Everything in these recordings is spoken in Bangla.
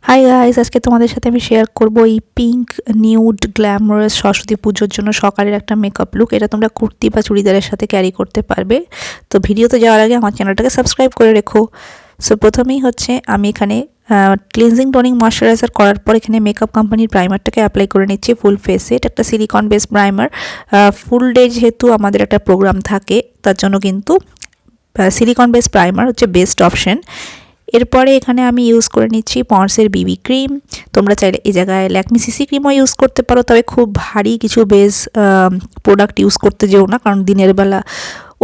হাই গাইস, আজকে তোমাদের সাথে আমি শেয়ার করব এই পিঙ্ক নিউড গ্ল্যামারাস সরস্বতী পুজোর জন্য সকালের একটা মেকআপ লুক। এটা তোমরা কুর্তি বা চুড়িদারের সাথে ক্যারি করতে পারবে। তো ভিডিওতে যাওয়ার আগে আমার চ্যানেলটাকে সাবস্ক্রাইব করে রেখো। সো প্রথমেই হচ্ছে আমি এখানে ক্লিনজিং টোনিং ময়শ্চারাইজার করার পর এখানে মেকআপ কোম্পানির প্রাইমারটাকে অ্যাপ্লাই করে নিচ্ছি ফুল ফেসে। এটা একটা সিলিকন বেস প্রাইমার। ফুল ডে যেহেতু আমাদের একটা প্রোগ্রাম থাকে, তার জন্য কিন্তু সিলিকন বেস প্রাইমার হচ্ছে বেস্ট অপশন। এরপরে এখানে আমি ইউজ করে নিচ্ছি পন্ডসের বিবি ক্রিম। তোমরা চাইলে এই জায়গায় ল্যাকমি সিসি ক্রিমও ইউজ করতে পারো, তবে খুব ভারী কিছু বেস প্রোডাক্ট ইউজ করতে যেও না, কারণ দিনের বেলা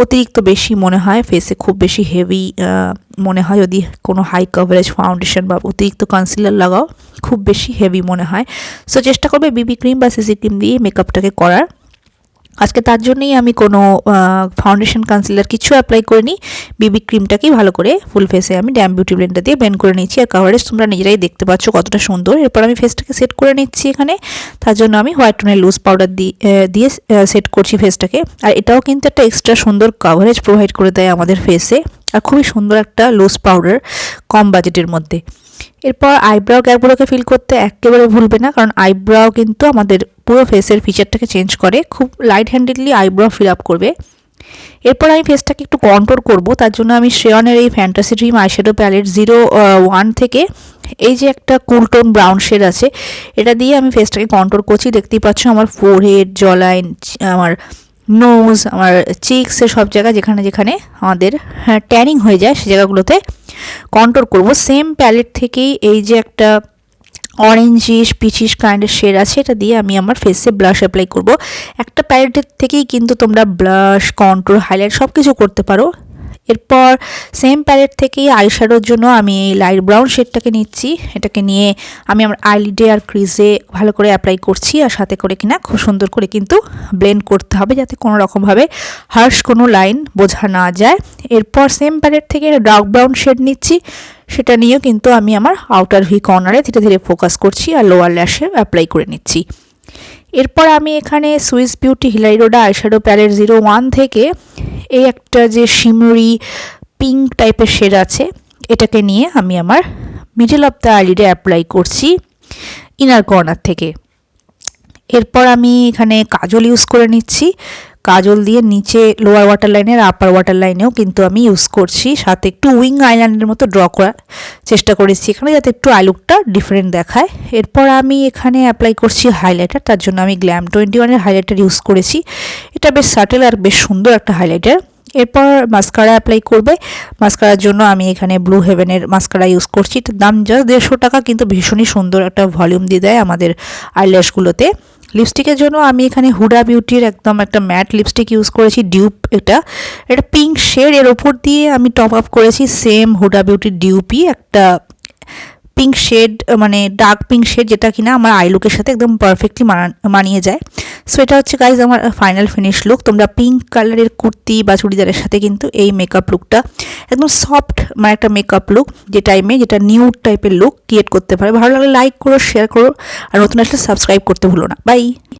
অতিরিক্ত বেশি মনে হয়, ফেসে খুব বেশি হেভি মনে হয় যদি কোনো হাই কভারেজ ফাউন্ডেশন বা অতিরিক্ত কনসিলার লাগাও, খুব বেশি হেভি মনে হয়। সো চেষ্টা করবে বিবি ক্রিম বা সিসি ক্রিম দিয়ে মেকআপটাকে করার। আজকে তার জন্যই আমি কোনো ফাউন্ডেশন কনসিলার কিছু অ্যাপ্লাই করিনি, বিবি ক্রিমটাকেই ভালো করে ফুল ফেসে আমি ড্যাম বিউটি ব্লেন্ডার দিয়ে ব্লেন্ড করে নিচ্ছি। আর কাভারেজ তোমরা নিজেরাই দেখতে পাচ্ছ কতটা সুন্দর। এরপর আমি ফেসটাকে সেট করে নিচ্ছি এখানে। তার জন্য আমি হোয়াইট টোনের লুজ পাউডার দিয়ে সেট করছি ফেসটাকে। আর এটাও কিন্তু একটা এক্সট্রা সুন্দর কাভারেজ প্রোভাইড করে দেয় আমাদের ফেসে, আর খুবই সুন্দর একটা লুজ পাউডার কম বাজেটের মধ্যে। এরপর আইব্রাও গ্যাপগুলোকে ফিল করতে একেবারে ভুলবে না, কারণ আইব্রাও কিন্তু আমাদের পুরো ফেসের ফিচারটাকে চেঞ্জ করে। খুব লাইট হ্যান্ডেডলি আইব্রাও ফিল আপ করবে। এরপর আমি ফেসটাকে একটু কন্ট্রোল করব, তার জন্য আমি শ্রেয়নের এই ফ্যান্টাসি ড্রিম আইশ্যাডো প্যালেট 01 থেকে এই যে একটা কুল টোন ব্রাউন শেড আছে, এটা দিয়ে আমি ফেসটাকে কন্ট্রোল করছি। দেখতেই পাচ্ছ আমার ফোরহেড, জলাইন, আমার নোজ, আমার চিক্সের সব জায়গা যেখানে যেখানে আমাদের ট্যানিং হয়ে যায় সেই জায়গাগুলোতে কন্ট্রোল করব। সেম প্যালেট থেকেই এই যে একটা অরেঞ্জিশ পিচিশ কাইন্ডের শেড আছে, এটা দিয়ে আমি আমার ফেসে ব্লাশ অ্যাপ্লাই করব। একটা প্যালেটের থেকেই কিন্তু তোমরা ব্লাশ, কন্ট্রোল, হাইলাইট সব কিছু করতে পারো। এরপর সেম প্যালেট থেকেই আইশ্যাডোর জন্য আমি এই লাইট ব্রাউন শেডটাকে নিচ্ছি। এটাকে নিয়ে আমি আমার আইলিডে আর ক্রিজে ভালো করে অ্যাপ্লাই করছি, আর সাথে করে কিনা খুব সুন্দর করে কিন্তু ব্লেন্ড করতে হবে, যাতে কোনো রকমভাবে হার্শ কোনো লাইন বোঝা না যায়। এরপর সেম প্যালেট থেকে ডার্ক ব্রাউন শেড নিচ্ছি, সেটা নিয়েও কিন্তু আমি আমার আউটার ভি কর্নারে ধীরে ধীরে ফোকাস করছি আর লোয়ার ল্যাশে অ্যাপ্লাই করে নিচ্ছি। এরপর আমি এখানে Swiss beauty Hillary Rhoda eyeshadow palette 01 থেকে এই একটা যে শিমরি পিঙ্ক টাইপের শেড আছে, এটাকে নিয়ে আমি আমার মিডল অফ দ্য আইলিডে অ্যাপ্লাই করছি ইনার কর্নার থেকে। এরপর আমি এখানে কাজল ইউজ করে নিচ্ছি। কাজল দিয়ে নিচে লোয়ার ওয়াটার লাইনের আপার ওয়াটার লাইনেও কিন্তু আমি ইউজ করছি, সাথে একটু উইং আইল্যান্ডের মতো ড্র করার চেষ্টা করেছি এখানে, যাতে একটু আই লুকটা ডিফারেন্ট দেখায়। এরপর আমি এখানে অ্যাপ্লাই করছি হাইলাইটার। তার জন্য আমি গ্ল্যাম 21-এর হাইলাইটার ইউজ করেছি। এটা বেশ সাটেল আর বেশ সুন্দর একটা হাইলাইটার। এরপর মাস্কারা অ্যাপ্লাই করবে। মাস্কারার জন্য আমি এখানে ব্লু হেভেনের মাস্কারা ইউজ করছি। এটার দাম জাস্ট 150 টাকা, কিন্তু ভীষণই সুন্দর একটা ভলিউম দিয়ে দেয় আমাদের আইল্যাশগুলোতে। লিপস্টিকের জন্য আমি এখানে হুডা বিউটির একদম একটা ম্যাট লিপস্টিক ইউজ করেছি, ডিউপ। এটা পিঙ্ক শেড, এর ওপর দিয়ে আমি টপ আপ করেছি সেম হুডা বিউটির ডিউপই একটা পিঙ্ক শেড, মানে ডার্ক পিঙ্ক শেড, যেটা কিনা আমার আই লুকের সাথে একদম পারফেক্টলি মানিয়ে যায়। সো এটা হচ্ছে গাইজ আমার ফাইনাল ফিনিশ লুক। তোমরা পিঙ্ক কালারের কুর্তি বা চুড়িদারের সাথে কিন্তু এই মেকআপ লুকটা একদম সফট, মানে একটা মেকআপ লুক যেটা নিউড টাইপের লুক ক্রিয়েট করতে পারে। ভালো লাগলে লাইক করো, শেয়ার করো, আর নতুন আসলে সাবস্ক্রাইব করতে ভুলো না। বাই।